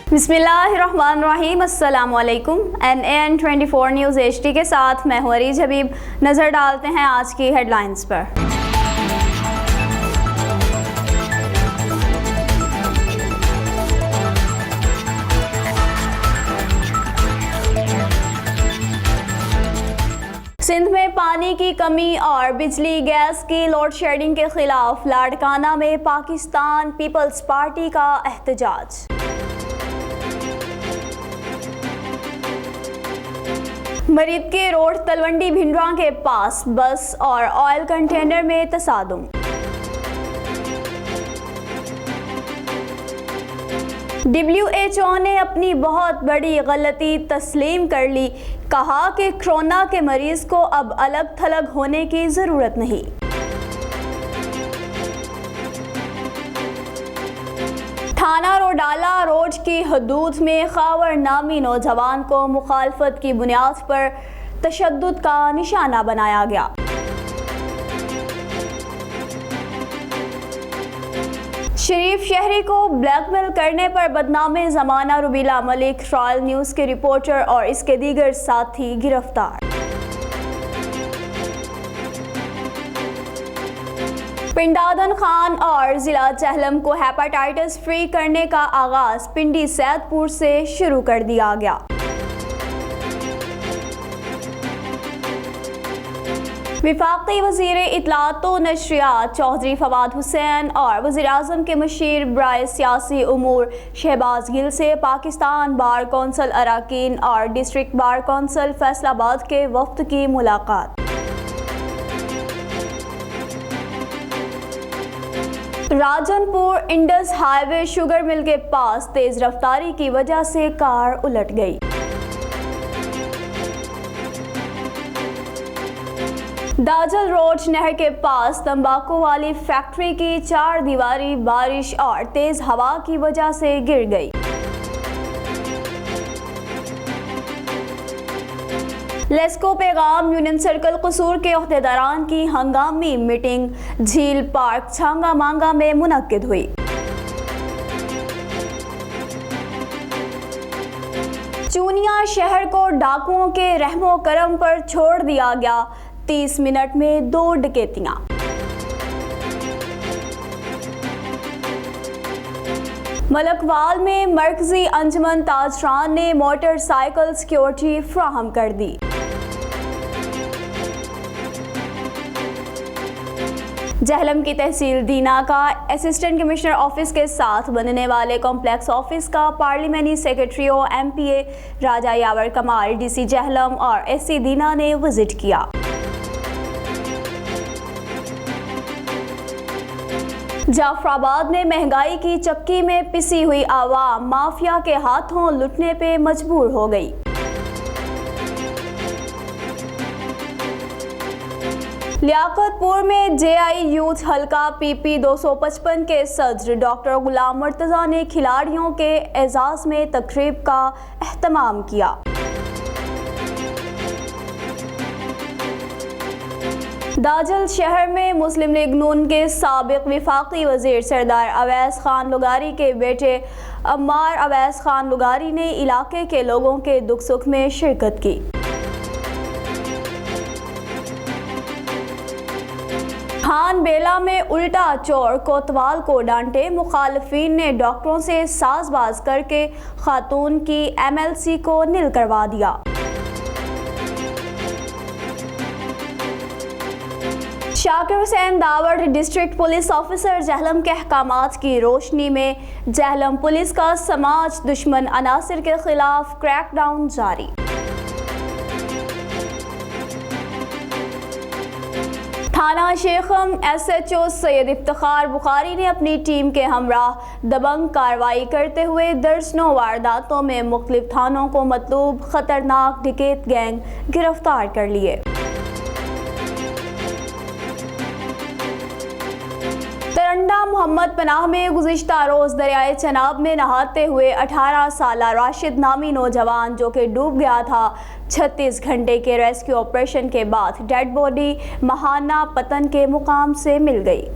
बिस्मिल्लाहिर्रहमानिर्रहीम। अस्सलाम वालेकुम। NAN24 न्यूज़ HD के साथ मैं हूं अरीज हबीब। नज़र डालते हैं आज की हेडलाइंस पर। सिंध में पानी की कमी और बिजली गैस की लोड शेडिंग के खिलाफ लाड़काना में पाकिस्तान पीपल्स पार्टी का एहतजाज। मरीद के रोड तलवंडी भिंडरा के पास बस और ऑयल कंटेनर में तसादुम। WHO ने अपनी बहुत बड़ी गलती तस्लीम कर ली, कहा कि कोरोना के मरीज को अब अलग थलग होने की ज़रूरत नहीं। थाना रोडाला रोड की हदूद में खावर नामी नौजवान को मुखालफत की बुनियाद पर तशद्दुद का निशाना बनाया गया। शरीफ शहरी को ब्लैकमेल करने पर बदनामे ज़माना रुबीला मलिक, रॉयल न्यूज़ के रिपोर्टर और इसके दीगर साथी गिरफ्तार। पिंडादन खान और ज़िला जहलम को हेपेटाइटिस फ्री करने का आगाज़ पिंडी सैदपुर से शुरू कर दिया गया। वफाकी वज़ीर इत्तलात व नशरियात चौधरी फवाद हुसैन और वज़ीर-ए-आज़म के मशीर बराए सियासी उमूर शहबाज गिल से पाकिस्तान बार कौंसिल अरकान और डिस्ट्रिक्ट बार कौंसिल फैसलाबाद के वफ्द की मुलाकात। Rajanpur Indus highway sugar mill के पास तेज रफ्तारी की वजह से कार उलट गई। दाजल रोड नहर के पास तंबाकू वाली फैक्ट्री की 4 दीवारी बारिश और तेज हवा की वजह से गिर गई। लेस्को पैगाम यूनियन सर्कल कसूर के ओहदेदारान की हंगामी मीटिंग झील पार्क छांगा मांगा में मुनक्किद हुई। चूनिया शहर को डाकुओं के रहमो करम पर छोड़ दिया गया, 30 मिनट में 2 डकैतियां। मलकवाल में मरकजी अंजुमन ताजरान ने मोटरसाइकिल सिक्योरिटी फ्राहम कर दी। जहलम की तहसील दीना का असिस्टेंट कमिश्नर ऑफिस के साथ बनने वाले कॉम्प्लेक्स ऑफिस का पार्लियामेंट्री सेक्रेटरी और MPA राजा यावर कमाल, DC जहलम और SC दीना ने विजिट किया। जाफराबाद में महंगाई की चक्की में पिसी हुई आवाम माफिया के हाथों लुटने पे मजबूर हो गई। लियाकतपुर में JI यूथ हल्का PP 255 के सदर डॉक्टर गुलाम मुर्तजा ने खिलाड़ियों के एजाज में तकरीब का एहतमाम किया। दाजल शहर में मुस्लिम लीग नून के साबिक वफाकी वजीर सरदार अवैस खान लुगारी के बेटे अम्मार अवैस खान लुगारी ने इलाके के लोगों के दुख सुख में शिरकत की। खान बेला में उल्टा चोर कोतवाल को डांटे, मुखालफिन ने डॉक्टरों से साजबाज करके खातून की MLC को नील करवा दिया। Shakir Hussain Dawar district police officer Jhelum के अहकामात की रोशनी में जहलम पुलिस का समाज दुश्मन अनासिर के खिलाफ क्रैकडाउन जारी। थाना शेखम SHO सैयद इफ्तिखार बुखारी ने अपनी टीम के हमराह दबंग कार्रवाई करते हुए दर्जनों वारदातों में मुख्तलिफ थानों को मतलूब खतरनाक डकैत गैंग गिरफ्तार कर लिए। तरंडा मोहम्मद पनाह में गुज़िश्ता रोज़ दरियाए चनाब में नहाते हुए 18 साला राशिद नामी नौजवान जो कि डूब गया था, 36 घंटे के रेस्क्यू ऑपरेशन के बाद डेड बॉडी महाना पतन के मुकाम से मिल गई।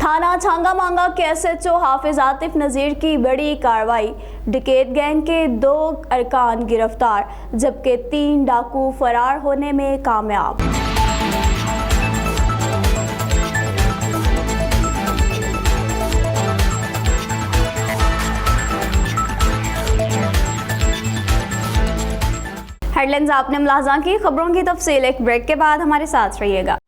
تھانہ چھانگا مانگا کے SHO حافظ عاطف نذیر کی بڑی کارروائی، ڈکیت گینگ کے 2 ارکان گرفتار جبکہ 3 ڈاکو فرار ہونے میں کامیاب۔ ہیڈ لائنز آپ نے ملاحظہ کی، خبروں کی تفصیل ایک بریک کے بعد ہمارے ساتھ رہیے گا۔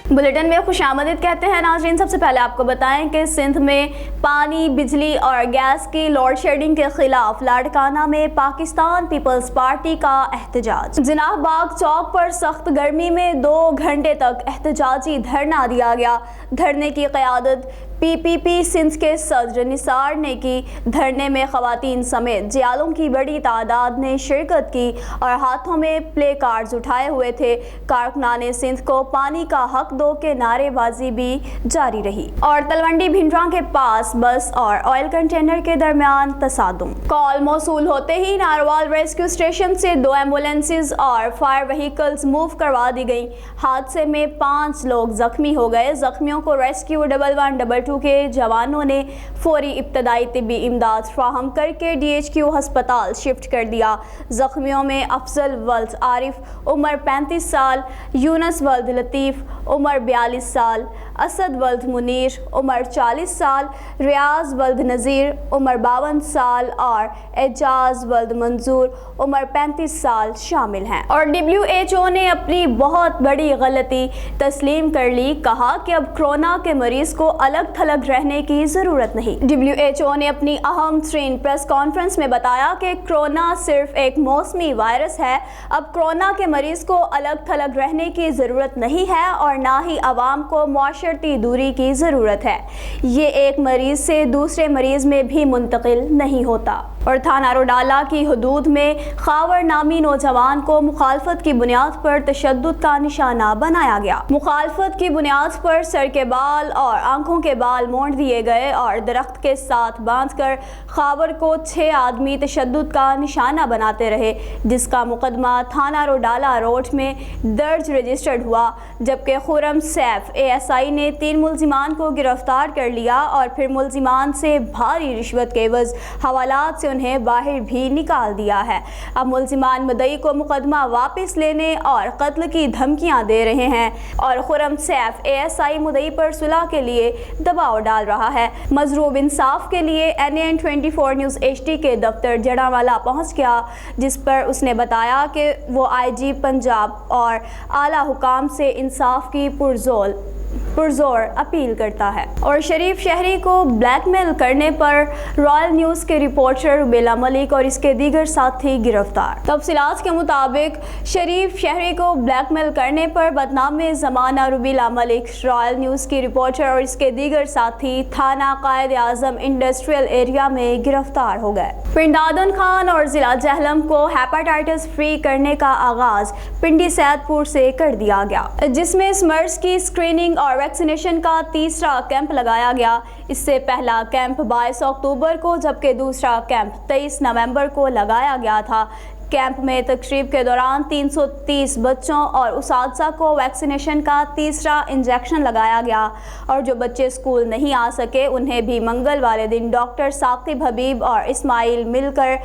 بلیٹن میں خوش آمدید کہتے ہیں ناظرین۔ سب سے پہلے آپ کو بتائیں کہ سندھ میں پانی، بجلی اور گیس کی لوڈ شیڈنگ کے خلاف لاڑکانہ میں پاکستان پیپلز پارٹی کا احتجاج۔ جناح باغ چوک پر سخت گرمی میں 2 گھنٹے تک احتجاجی دھرنا دیا گیا۔ دھرنے کی قیادت PPP سندھ کے صدر نثار نے کی۔ دھرنے میں خواتین سمیت جیالوں کی بڑی تعداد نے شرکت کی اور ہاتھوں میں پلے کارڈز اٹھائے ہوئے تھے۔ کارکنان سندھ کو پانی کا حق دو کے نعرے بازی بھی جاری رہی اور تلونڈی بھنڈراں کے پاس بس اور آئل کنٹینر کے درمیان تصادم۔ کال موصول ہوتے ہی ناروال ریسکیو اسٹیشن سے 2 ایمبولینسز اور فائر وہیکلز موو کروا دی گئیں۔ حادثے میں 5 لوگ زخمی ہو گئے۔ زخمیوں کو ریسکیو 1122 کے جوانوں نے فوری ابتدائی طبی امداد فراہم کر کے DHQ ہسپتال شفٹ کر دیا۔ زخمیوں میں افضل ولد عارف عمر 35 سال، یونس ولد لطیف عمر 42 سال، اسد ولد منیر عمر 40 سال، ریاض ولد نذیر عمر 52 سال اور اعجاز ولد منظور عمر 35 سال شامل ہیں۔ اور WHO نے اپنی بہت بڑی غلطی تسلیم کر لی، کہا کہ اب کورونا کے مریض کو الگ تھلگ رہنے کی ضرورت نہیں۔ WHO نے اپنی اہم ترین پریس کانفرنس میں بتایا کہ کورونا صرف ایک موسمی وائرس ہے، اب کورونا کے مریض کو الگ تھلگ رہنے کی ضرورت نہیں ہے اور نہ ہی عوام کو معاشرتی دوری کی ضرورت ہے۔ یہ ایک مریض سے دوسرے مریض میں بھی منتقل نہیں ہوتا۔ اور تھانہ روڈالہ کی حدود میں خاور نامی نوجوان کو مخالفت کی بنیاد پر تشدد کا نشانہ بنایا گیا۔ مخالفت کی بنیاد پر سر کے بال اور آنکھوں کے بال مونڈ دیے گئے اور درخت کے ساتھ باندھ کر خاور کو 6 آدمی تشدد کا نشانہ بناتے رہے، جس کا مقدمہ تھانہ روڈالہ روڈ میں درج رجسٹرڈ ہوا، جبکہ خرم سیف ASI نے 3 ملزمان کو گرفتار کر لیا اور پھر ملزمان سے بھاری رشوت کے عوض حوالات سے انہیں باہر بھی نکال دیا ہے۔ اب ملزمان مدعی کو مقدمہ واپس لینے اور قتل کی دھمکیاں دے رہے ہیں اور خرم سیف ASI مدعی پر صلح کے لیے دباؤ ڈال رہا ہے۔ مضروب انصاف کے لیے NAN 24 نیوز HD کے دفتر جڑاوالا پہنچ گیا، جس پر اس نے بتایا کہ وہ IG پنجاب اور اعلیٰ حکام سے انصاف کی پرزور اپیل کرتا ہے۔ اور شریف شہری کو بلیک میل کرنے پر رائل نیوز کے رپورٹر روبیلا ملک اور اس کے دیگر ساتھی گرفتار۔ تفصیلات کے مطابق شریف شہری کو بلیک میل کرنے پر بدنام زمانہ روبیلا ملک، رائل نیوز کی رپورٹر اور اس کے دیگر ساتھی تھانہ قائد اعظم انڈسٹریل ایریا میں گرفتار ہو گئے۔ پنڈادن خان اور ضلع جہلم کو ہیپاٹائٹس فری کرنے کا آغاز پنڈی سید پور سے کر دیا گیا، جس میں اسمرس کی اسکریننگ اور ویکسینیشن کا 3را کیمپ لگایا گیا۔ اس سے پہلا کیمپ 22 اکتوبر کو جبکہ دوسرا کیمپ 23 نومبر کو لگایا گیا تھا۔ کیمپ میں تقریب کے دوران 330 بچوں اور اساتذہ کو ویکسینیشن کا 3را انجیکشن لگایا گیا اور جو بچے اسکول نہیں آ سکے انہیں بھی منگل والے دن ڈاکٹر ثاقب حبیب اور اسماعیل مل کر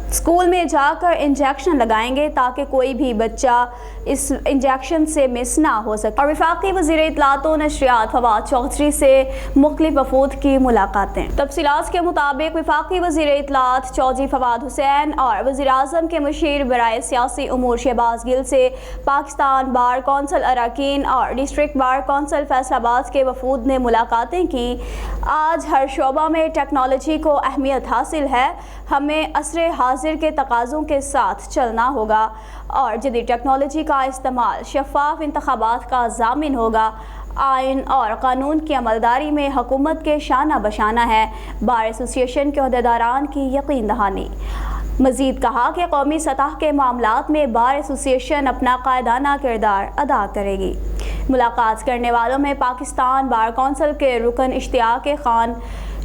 اسکول میں جا کر انجیکشن لگائیں گے تاکہ کوئی بھی بچہ اس انجیکشن سے مس نہ ہو سکے۔ اور وفاقی وزیر اطلاعات و نشریات فواد چودھری سے مختلف وفود کی ملاقاتیں۔ تفصیلات کے مطابق وفاقی وزیر اطلاعات چودھری فواد حسین اور وزیر اعظم کے مشیر برائے سیاسی امور شہباز گل سے پاکستان بار کونسل اراکین اور ڈسٹرکٹ بار کونسل فیصل آباد کے وفود نے ملاقاتیں کی۔ آج ہر شعبہ میں ٹیکنالوجی کو اہمیت حاصل ہے، ہمیں عصر حاضر کے تقاضوں کے ساتھ چلنا ہوگا اور جدید ٹیکنالوجی کا استعمال شفاف انتخابات کا ضامن ہوگا۔ آئین اور قانون کی عملداری میں حکومت کے شانہ بشانہ ہے، بار ایسوسی ایشن کے عہدیداران کی یقین دہانی۔ مزید کہا کہ قومی سطح کے معاملات میں بار ایسوسی ایشن اپنا قائدانہ کردار ادا کرے گی۔ मुलाकात करने वालों में पाकिस्तान बार कौंसिल के रुकन Ishtiaq Khan,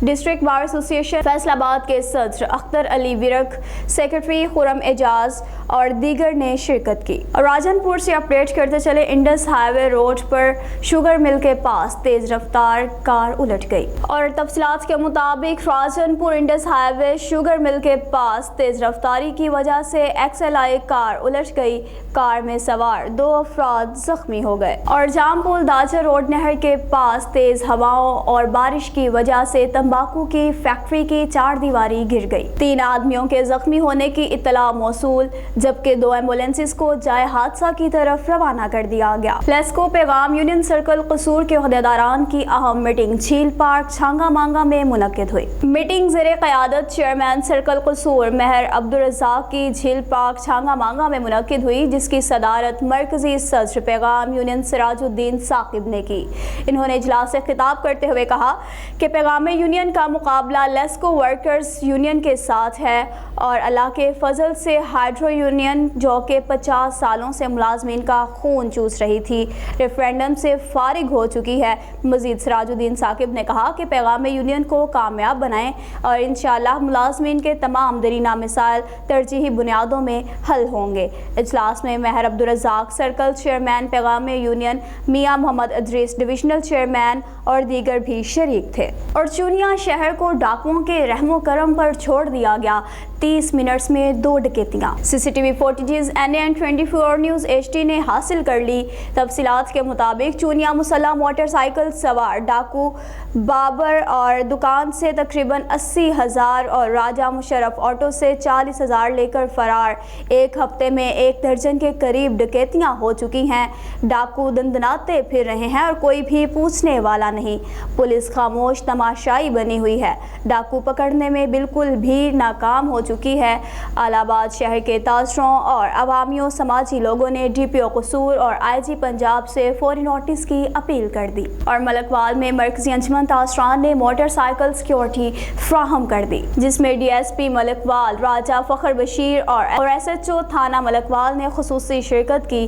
district bar association Faisalabad के सदर अख्तर अली विरक, सेक्रेटरी खुरम एजाज और दीगर ने शिरकत की। और राजनपुर से अपडेट करते चले, इंडस हाईवे रोड पर शुगर मिल के पास तेज रफ्तार कार उलट गई। और तफसीलात के मुताबिक Rajanpur Indus highway sugar mill के पास तेज रफ्तारी की वजह से XLI कार उलट गई। कार में सवार 2 अफराद जख्मी हो गए। और जामपुल दाचर रोड नहर के पास तेज हवाओं और बारिश की वजह से तंबाकू की फैक्ट्री की 4 दीवारी गिर गई। 3 आदमियों के जख्मी होने की इत्तला मौसूल, जबकि 2 एम्बुलेंसेस को जाए हादसा की तरफ रवाना कर दिया गया। लेस्को पैगाम यूनियन सर्कल कसूर के अहदेदारान की अहम मीटिंग झील पार्क छांगा मांगा में मुनक्किद हुई। मीटिंग ज़ेरे क़यादत चेयरमैन सर्कल कसूर मेहर अब्दुल रज़ाक की झील पार्क छांगा मांगा में मुनक्किद हुई, जिसकी सदारत मरकजी सदर पैगाम यूनियन सिराजुद्दीन साकिब ने की। इन्होंने इजलास से खिताब करते हुए कहा कि पैगाम यूनियन का मुकाबला लेस्को वर्कर्स यूनियन के साथ है और अल्लाह के फजल से हाइड्रो यूनियन, जो कि 50 सालों से मुलाजमीन का खून चूस रही थी, रेफरेंडम से फारिग हो चुकी है। मजीद सिराजुद्दीन साकिब ने कहा कि पैगाम यूनियन को कामयाब बनाएं और इंशाअल्लाह मुलाजमीन के तमाम दरीना मिसाइल तरजीही बुनियादों में हल होंगे। इजलास में मेहर अब्दुल रज़ाक सर्कल चेयरमैन पैगाम यूनियन, मियाँ मोहम्मद अदरीस डिविजनल चेयरमैन और दीगर भी शरीक थे। और चुनिया शहर को डाकुओं के रहमो करम पर छोड़ दिया गया। 30 मिनट्स में 2 डकैतियाँ। CCTV footages NN 24 news HD ने हासिल कर ली। तफसीलात के मुताबिक चुनिया मुसल्लह मोटरसाइकिल सवार डाकू बाबर और दुकान से तकरीबन 80,000 और राजा मुशर्रफ ऑटो से 40,000 लेकर फरार। 1 हफ्ते में 1 दर्जन के करीब डकैतियाँ हो चुकी हैं। डाकू दंदनाते फिर रहे हैं और कोई भी पूछने वाला नहीं। पुलिस खामोश तमाशाई बनी हुई है। डाकू पकड़ने में बिल्कुल भी नाकाम हो चुकी है। आलाबाद शहर के ताजरों और अवामियों समाजी लोगों ने DPO कसूर और IG पंजाब से फौरी नोटिस की अपील कर दी। और मलकवाल में मरकजी अंजुमन ताजरान ने मोटरसाइकिल सिक्योरिटी फ्राहम कर दी, जिसमें DSP मलकवाल राजा फखर बशीर और SHO थाना मलकवाल ने खुसूसी शिरकत की।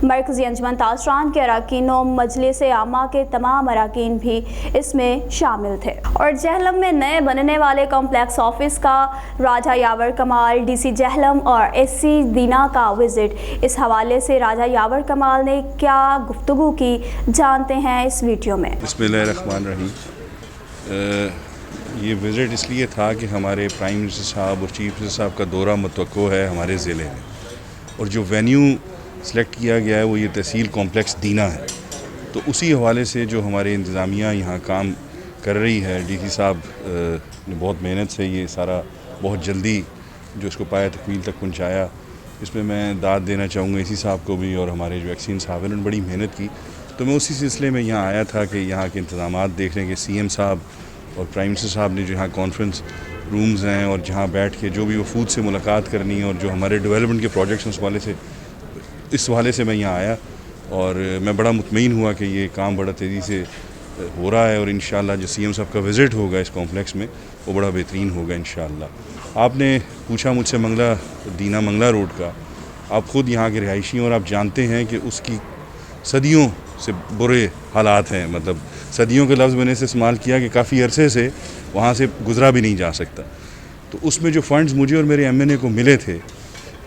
मरकजी अंजुमन ताजरान के अरकानों, मजलिस आमा के तमाम अरकान भी इसमें शामिल थे। और जहलम में नए बनने वाले कॉम्प्लेक्स ऑफिस का राजा यावर कमाल, DC जहलम और SC दीना का विजिट। इस हवाले से राजा यावर कमाल ने क्या गुफ्तगू की, जानते हैं इस वीडियो में। बिस्मिल्लाहिर्रहमानिर्रहीम। ये विज़िट इसलिए था कि हमारे प्राइम मिनिस्टर साहब और चीफ मिनिस्टर साहब का दौरा मुतवक्को है हमारे ज़िले में, और जो वेन्यू सेलेक्ट किया गया है वो ये तहसील कॉम्प्लेक्स दीना है। तो उसी हवाले से जो हमारे इंतज़ामिया यहाँ काम कर रही है, DC साहब ने बहुत मेहनत से ये सारा बहुत जल्दी जो इसको पाया तकमील तक पहुँचाया। इसमें मैं दाद देना चाहूँगा इसी साहब को भी, और हमारे जो वैक्सीन साहब हैं उन्होंने बड़ी मेहनत की। तो मैं उसी सिलसिले में यहाँ आया था कि यहाँ के इंतज़ामात देखने के CM साहब और प्राइम मिनिस्टर साहब ने जो यहाँ कॉन्फ्रेंस रूम्स हैं और जहाँ बैठ के जो भी वफूद से मुलाकात करनी है और जो हमारे डेवलपमेंट के प्रोजेक्ट्स उस वाले से, इस हवाले से मैं यहाँ आया और मैं बड़ा मुतमईन हुआ कि ये काम बड़ा तेज़ी से हो रहा है और इंशाअल्लाह जो CM साहब का विज़िट होगा इस कॉम्प्लेक्स में वो बड़ा बेहतरीन होगा इंशाअल्लाह। आपने पूछा मुझसे दीना मंगला रोड का, आप ख़ुद यहाँ के रिहायशी और आप जानते हैं कि उसकी सदियों से बुरे हालात हैं। मतलब सदियों के लफ्ज़ मैंने से इस्तेमाल किया कि काफ़ी अरसे से वहाँ से गुज़रा भी नहीं जा सकता। तो उसमें जो फ़ंड्स मुझे और मेरे MNA को मिले थे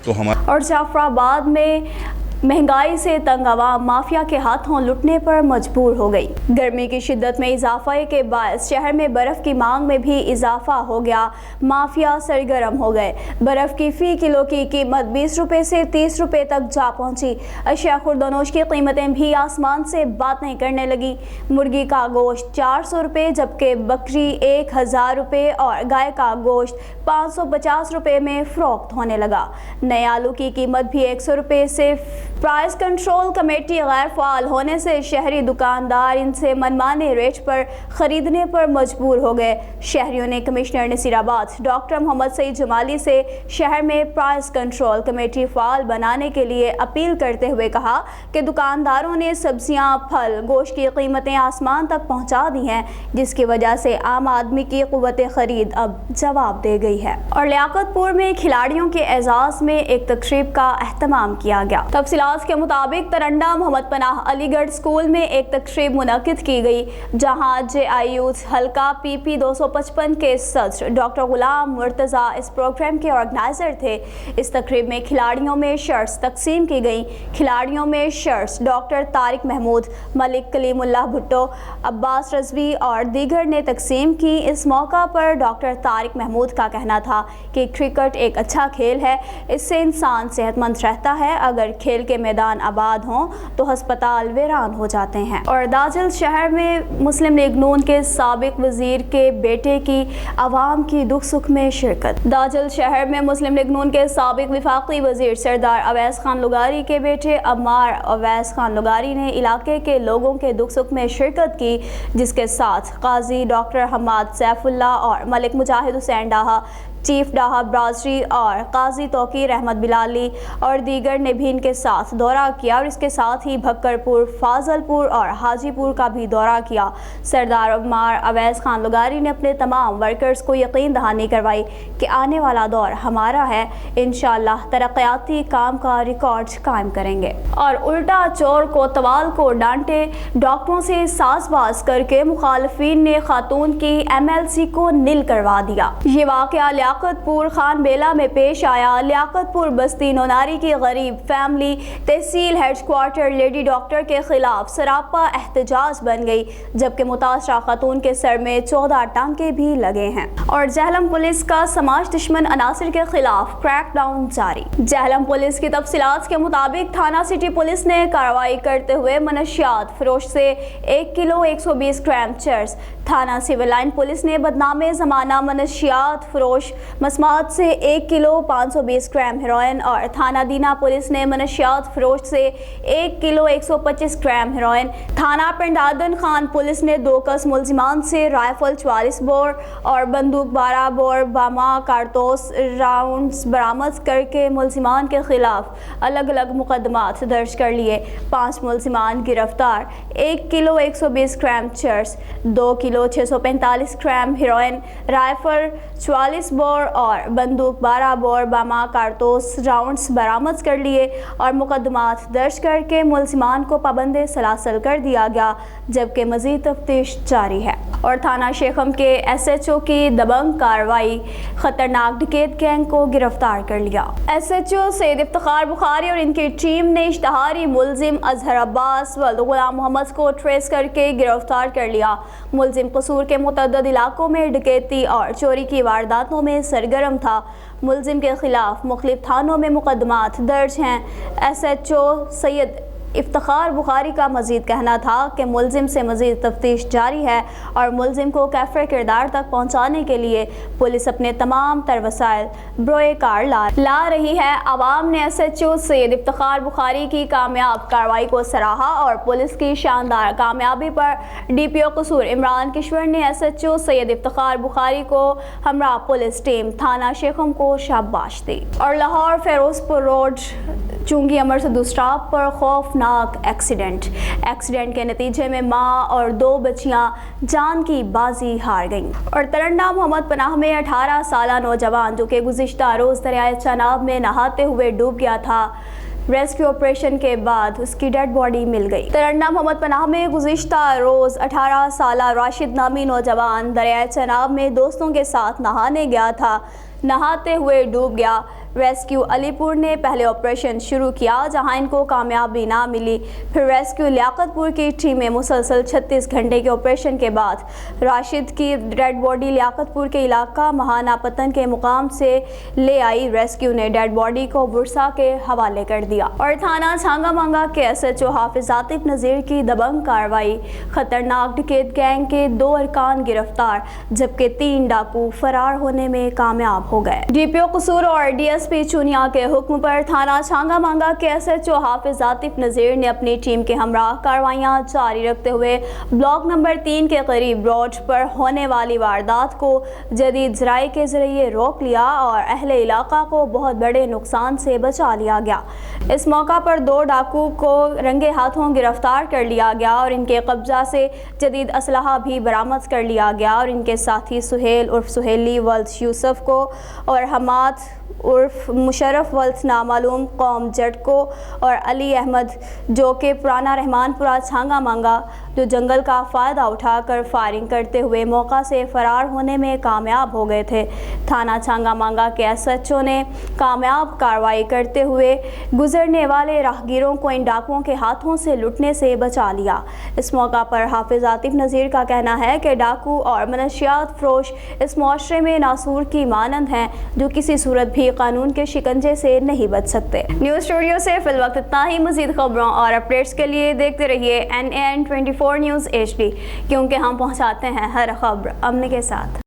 तो हमारे। और जाफराबाद में महंगाई से तंग आवाम माफिया के हाथों लुटने पर मजबूर हो गई। गर्मी की शिद्दत में इजाफे के बायस शहर में बर्फ़ की मांग में भी इजाफा हो गया। माफिया सरगर्म हो गए। बर्फ़ की फ़ी किलो की कीमत 20 रुपये से 30 रुपये तक जा पहुंची। अशिया खुर्दनोश की कीमतें भी आसमान से बातें करने लगी। मुर्गी का गोश्त 400 रुपये, जबकि बकरी 1000 रुपये और गाय का गोश्त 550 रुपये में फ़रोख्त होने लगा। नए आलू की कीमत भी 100 रुपये से। प्राइस कंट्रोल कमेटी गैर फ़ाल होने से शहरी दुकानदार इनसे मनमाने रेट पर ख़रीदने पर मजबूर हो गए। शहरियों ने कमिश्नर नसीराबाद डॉक्टर मोहम्मद सईद जमाली से शहर में प्राइस कंट्रोल कमेटी फ़ाल बनाने के लिए अपील करते हुए कहा कि दुकानदारों ने सब्जियां, फल, गोश्त की कीमतें आसमान तक पहुंचा दी हैं, जिसकी वजह से आम आदमी की क़ुव्वत ख़रीद अब जवाब दे गई है। और लियाकतपुर में खिलाड़ियों के एजाज़ में एक तकरीब का एहतमाम किया गया। तफसीलात तफसीलात के मुताबिक तरंडा मोहम्मद पनाह अलीगढ़ स्कूल में एक तकरीब मुनक्किद की गई, जहाँ JIU हल्का PP 255 के सदर डॉक्टर गुलाम मुर्तज़ा इस प्रोग्राम के ऑर्गेनाइज़र थे। इस तकरीब में खिलाड़ियों में शर्ट्स तकसीम की गई। खिलाड़ियों में शर्ट्स डॉक्टर तारिक महमूद, मलिक कलीमुल्लाह भुट्टो, अब्बास रज़वी और दीगर ने तकसीम की। इस मौका पर डॉक्टर तारिक महमूद का कहना था कि क्रिकेट एक अच्छा खेल है, इससे इंसान सेहतमंद रहता है। अगर खेल के मैदान आबाद हों तो हस्पताल वीरान हो जाते हैं। और दाजिल शहर में मुस्लिम लीग नून के साबिक वजीर के बेटे की आवाम की दुख सुख में शिरकत। दाजिल शहर में मुस्लिम लीग नून के साबिक वफाकी वजीर सरदार अवैस खान लुगारी के बेटे अम्मार अवैस खान लुगारी ने इलाके के लोगों के दुख सुख में शिरकत की, जिसके साथ काजी डॉक्टर हम्माद सैफुल्लाह और मलिक मुजाहिद हुसैन डाहा, चीफ डाहा ब्राजरी और काजी तौकीर अहमद बिलाली और दीगर ने भी इनके साथ दौरा किया और इसके साथ ही भक्करपुर, फाजलपुर और हाजीपुर का भी दौरा किया। सरदार अम्मार अवैस खान लुगारी ने अपने तमाम वर्कर्स को यकीन दहानी करवाई कि आने वाला दौर हमारा है, इंशाअल्लाह तरक्याती काम का रिकॉर्ड कायम करेंगे। और उल्टा चोर कोतवाल को डांटे, डॉक्टरों से साजबाज करके मुखालफिन ने खातून की MLC को नील करवा दिया। ये वाक़या लियाकतपुर खान बेला में पेश आया। लियाकतपुर बस्ती नोनारी की गरीब फैमिली तहसील हेडक्वार्टर लेडी डॉक्टर के खिलाफ सरापा एहतजाज बन गई, जबकि मुतासरा खातून के सर में 14 टांके भी लगे हैं। और जहलम पुलिस का समाज दुश्मन अनासिर के खिलाफ क्रैकडाउन जारी। जहलम पुलिस की तफसीलात के मुताबिक थाना सिटी पुलिस ने कार्रवाई करते हुए मनशियात फरोश से 1 किलो 120 ग्राम चर्स, थाना सिविल लाइन पुलिस ने बदनामे ज़माना मनशियात फरोश मसमात से 1 किलो 520 ग्राम हेरोइन और थाना दीना पुलिस ने मनशियात फरोश से 1 किलो 125 ग्राम हेरोइन। थाना पिंडादन खान पुलिस ने 2 कस मुलजिमान से राइफल 44 बोर और बंदूक 12 बोर बामा कारतूस राउंड्स बरामद करके मुलजिमान के खिलाफ अलग अलग मुकदमात दर्ज कर लिए। 5 मुलजिमान गिरफ्तार। 1 किलो 120 ग्राम चर्स, 2 kilo 645 gram heroin, rifle 44 bore और बंदूक 12 बोर बामा कारतूस राउंड्स बरामद कर लिए और मुकदमात दर्ज करके मुलजिमान को पाबंदे सलासल कर दिया गया, जबकि मजीद तफ्तीश जारी है। और थाना शेखम के SHO की दबंग कार्रवाई, खतरनाक डकैत गैंग को गिरफ्तार कर लिया। SHO सैयद इफ्तिखार बुखारी और इनकी टीम ने इश्तहारी मुलजिम अजहर अब्बास व गुलाम मोहम्मद को ट्रेस करके गिरफ्तार कर लिया। मुलजिम कसूर के मुतअद्दिद इलाकों में डकैती और चोरी की वारदातों में सरगर्म था। मुलजिम के खिलाफ मुख्तलिफ थानों में मुकदमात दर्ज हैं। SHO सैयद इफ्तिखार बुखारी का मजीद कहना था कि मुलजिम से मजीद तफ्तीश जारी है और मुलजिम को कैफर किरदार तक पहुँचाने के लिए पुलिस अपने तमाम तर वसाइल ब्रोए कार ला रही है। आवाम ने SHO सैयद इफ्तिखार बुखारी की कामयाब कार्रवाई को सराहा और पुलिस की शानदार कामयाबी पर DPO कसूर इमरान किश्वर ने SHO सैयद इफ्तिखार बुखारी को हमरा पुलिस टीम थाना शेखम को शाबाश दी। और लाहौर फिरोजपुर रोड चुंगी अमर स्टॉप पर खौफनाक एक्सीडेंट के नतीजे में मां और 2 बच्चियां जान की बाजी हार गईं। और तरंडा मोहम्मद पनाह में 18 साला नौजवान जो कि गुज़िश्ता रोज़ दरियाए चनाब में नहाते हुए डूब गया था, रेस्क्यू ऑपरेशन के बाद उसकी डेड बॉडी मिल गई। तरंडा मोहम्मद पनाह में गुज़िश्ता रोज़ 18 साला राशिद नामी नौजवान दरियाए चनाब में दोस्तों के साथ नहाने गया था, नहाते हुए डूब गया। रेस्क्यू अलीपुर ने पहले ऑपरेशन शुरू किया, जहां इनको कामयाबी ना मिली। फिर रेस्क्यू लियाकतपुर की टीमें मुसलसल 36 घंटे के ऑपरेशन के बाद राशिद की डेड बॉडी लियाकतपुर के इलाका महाना पतन के मुकाम से ले आई। रेस्क्यू ने डेड बॉडी को बुरसा के हवाले कर दिया। और थाना छांगा मांगा के SHO हाफिज आतिफ नज़ीर की दबंग कार्रवाई, खतरनाक डकैत गैंग के 2 अरकान गिरफ्तार, जबकि 3 डाकू फरार होने में कामयाब हो गए। DPO कसूर और DSP चुनिया के हुक्म पर थाना छांगा मांगा के SHO हाफिज आतिफ नज़ीर ने अपनी टीम के हमरा कार्रवाइयाँ जारी रखते हुए ब्लॉक नंबर 3 के करीब रोड पर होने वाली वारदात को जदीद ज़राए के ज़रिए रोक लिया और अहले इलाका को बहुत बड़े नुकसान से बचा लिया गया। इस मौका पर 2 डाकू को रंगे हाथों गिरफ्तार कर लिया गया और इनके कब्जा से जदीद असलहा भी बरामद कर लिया गया और इनके साथी सुहेल उर्फ सुहेली वल्द यूसुफ को और हमाद उर्फ مشرف ولد نامعلوم قوم جٹکو اور علی احمد جو کہ پرانا رحمان پورہ چھانگا مانگا جو جنگل کا فائدہ اٹھا کر فائرنگ کرتے ہوئے موقع سے فرار ہونے میں کامیاب ہو گئے تھے۔ تھانہ چھانگا مانگا کے ایس ایچ او نے کامیاب کارروائی کرتے ہوئے گزرنے والے راہگیروں کو ان ڈاکوؤں کے ہاتھوں سے لٹنے سے بچا لیا۔ اس موقع پر حافظ عاطف نذیر کا کہنا ہے کہ ڈاکو اور منشیات فروش اس معاشرے میں ناسور کی مانند ہیں جو کسی صورت بھی قانون کے شکنجے سے نہیں بچ سکتے۔ نیوز اسٹوڈیو سے فی الوقت اتنا ہی۔ مزید خبروں اور اپڈیٹس کے لیے دیکھتے رہیے NAN 24 نیوز HD، کیونکہ ہم پہنچاتے ہیں ہر خبر امن کے ساتھ۔